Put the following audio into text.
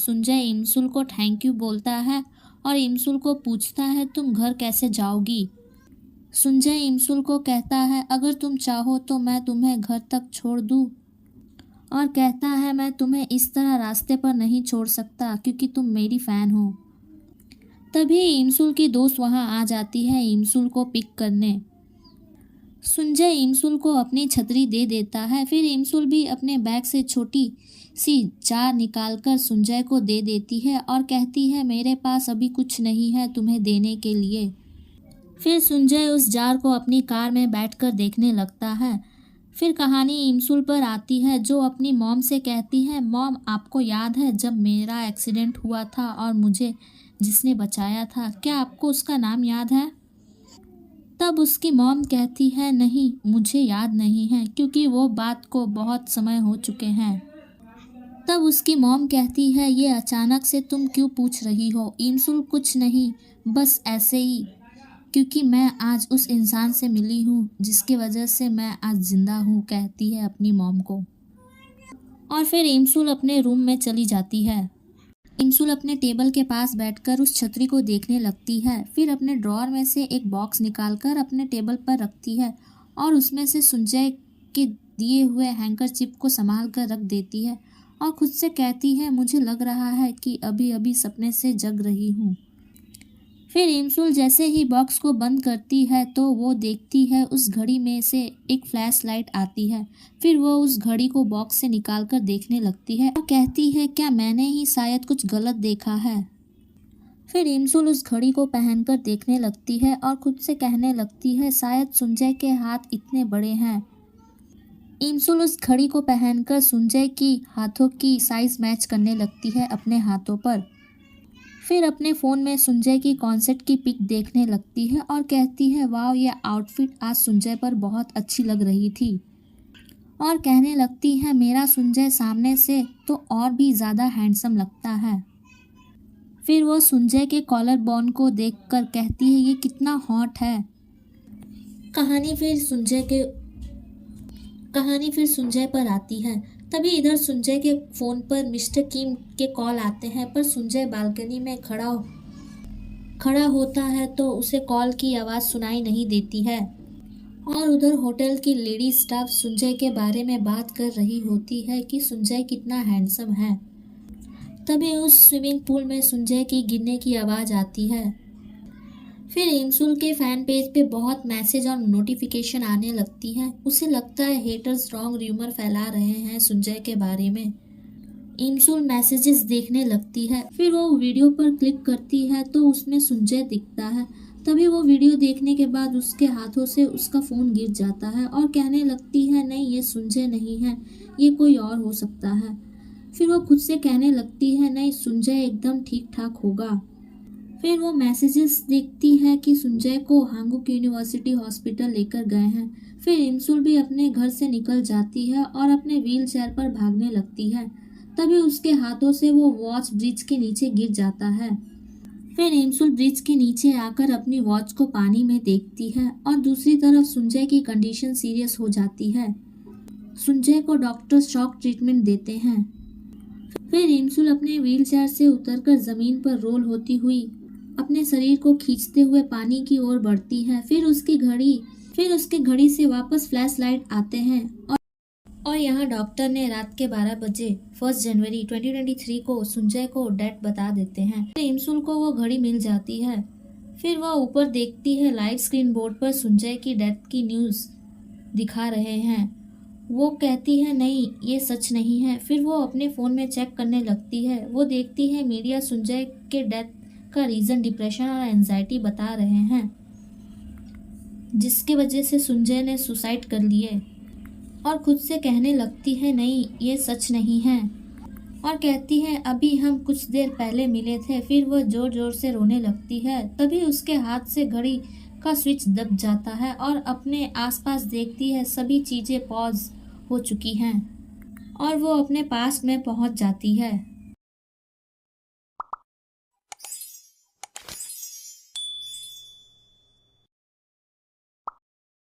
संजय इमसुल को thank you बोलता है और इमसुल को पूछता है तुम घर कैसे जाओगी। संजय इमसुल को कहता है अगर तुम चाहो तो मैं तुम्हें घर तक छोड़ दूँ, और कहता है मैं तुम्हें इस तरह रास्ते पर नहीं छोड़ सकता क्योंकि तुम मेरी फ़ैन हो। तभी इमसुल की दोस्त वहाँ आ जाती है इमसुल को पिक करने। संजय इमसुल को अपनी छतरी दे देता है। फिर इमसुल भी अपने बैग से छोटी सी जार निकालकर संजय को दे देती है और कहती है मेरे पास अभी कुछ नहीं है तुम्हें देने के लिए। फिर संजय उस जार को अपनी कार में बैठकर देखने लगता है। फिर कहानी इमसुल पर आती है जो अपनी मॉम से कहती है मॉम आपको याद है जब मेरा एक्सीडेंट हुआ था और मुझे जिसने बचाया था, क्या आपको उसका नाम याद है? तब उसकी मॉम कहती है नहीं मुझे याद नहीं है क्योंकि वो बात को बहुत समय हो चुके हैं। तब उसकी मॉम कहती है ये अचानक से तुम क्यों पूछ रही हो? इमसुल कुछ नहीं, बस ऐसे ही, क्योंकि मैं आज उस इंसान से मिली हूँ जिसकी वजह से मैं आज जिंदा हूँ, कहती है अपनी मॉम को। और फिर इमसुल अपने रूम में चली जाती है। इमसुल अपने टेबल के पास बैठकर उस छतरी को देखने लगती है। फिर अपने ड्रॉअर में से एक बॉक्स निकालकर अपने टेबल पर रखती है और उसमें से संजय के दिए हुए हैंकरचिप को संभाल कर रख देती है और खुद से कहती है मुझे लग रहा है कि अभी अभी सपने से जग रही हूँ। फिर इमसुल जैसे ही बॉक्स को बंद करती है तो वो देखती है उस घड़ी में से एक फ्लैश लाइट आती है। फिर वो उस घड़ी को बॉक्स से निकालकर देखने लगती है और कहती है क्या मैंने ही शायद कुछ गलत देखा है। फिर इमसुल उस घड़ी को पहनकर देखने लगती है और खुद से कहने लगती है शायद संजय के हाथ इतने बड़े हैं। इमसुल उस घड़ी को पहनकर संजय की हाथों की साइज मैच करने लगती है अपने हाथों पर। फिर अपने फ़ोन में संजय की कॉन्सर्ट की पिक देखने लगती है और कहती है वाह ये आउटफिट आज संजय पर बहुत अच्छी लग रही थी, और कहने लगती है मेरा संजय सामने से तो और भी ज़्यादा हैंडसम लगता है। फिर वो संजय के कॉलर बोन को देखकर कहती है ये कितना हॉट है। कहानी फिर संजय पर आती है। तभी इधर संजय के फ़ोन पर मिस्टर किम के कॉल आते हैं, पर संजय बालकनी में खड़ा होता है तो उसे कॉल की आवाज़ सुनाई नहीं देती है। और उधर होटल की लेडी स्टाफ संजय के बारे में बात कर रही होती है कि संजय कितना हैंडसम है। तभी उस स्विमिंग पूल में संजय की गिरने की आवाज़ आती है। फिर इमसुल के फैन पेज पे बहुत मैसेज और नोटिफिकेशन आने लगती है। उसे लगता है हेटर्स रॉन्ग र्यूमर फैला रहे हैं संजय के बारे में। इमसुल मैसेजेस देखने लगती है। फिर वो वीडियो पर क्लिक करती है तो उसमें संजय दिखता है। तभी वो वीडियो देखने के बाद उसके हाथों से उसका फ़ोन गिर जाता है और कहने लगती है नहीं ये संजय नहीं है, ये कोई और हो सकता है। फिर वो खुद से कहने लगती है नहीं संजय एकदम ठीक ठाक होगा। फिर वो मैसेजेस देखती है कि संजय को हांगुक यूनिवर्सिटी हॉस्पिटल लेकर गए हैं। फिर इमसुल भी अपने घर से निकल जाती है और अपने व्हील चेयर पर भागने लगती है। तभी उसके हाथों से वो वॉच ब्रिज के नीचे गिर जाता है। फिर इमसुल ब्रिज के नीचे आकर अपनी वॉच को पानी में देखती है और दूसरी तरफ संजय की कंडीशन सीरियस हो जाती है। संजय को डॉक्टर शॉक ट्रीटमेंट देते हैं। फिर इमसुल अपने व्हील चेयर से उतरकर ज़मीन पर रोल होती हुई अपने शरीर को खींचते हुए पानी की ओर बढ़ती है। फिर उसकी घड़ी से वापस फ्लैश लाइट आते हैं और यहाँ डॉक्टर ने रात के 12 बजे 1 जनवरी 2023 को संजय को डेथ बता देते हैं। फिर इमसुल को वो घड़ी मिल जाती है। फिर वह ऊपर देखती है लाइव स्क्रीन बोर्ड पर संजय की डेथ की न्यूज़ दिखा रहे हैं। वो कहती है नहीं ये सच नहीं है। फिर वो अपने फ़ोन में चेक करने लगती है। वो देखती है मीडिया संजय के डेथ का रीज़न डिप्रेशन और एंजाइटी बता रहे हैं, जिसके वजह से संजय ने सुसाइड कर लिए, और खुद से कहने लगती है नहीं ये सच नहीं है, और कहती है अभी हम कुछ देर पहले मिले थे। फिर वह ज़ोर ज़ोर से रोने लगती है। तभी उसके हाथ से घड़ी का स्विच दब जाता है और अपने आसपास देखती है सभी चीज़ें पॉज हो चुकी हैं और वो अपने पास्ट में पहुंच जाती है।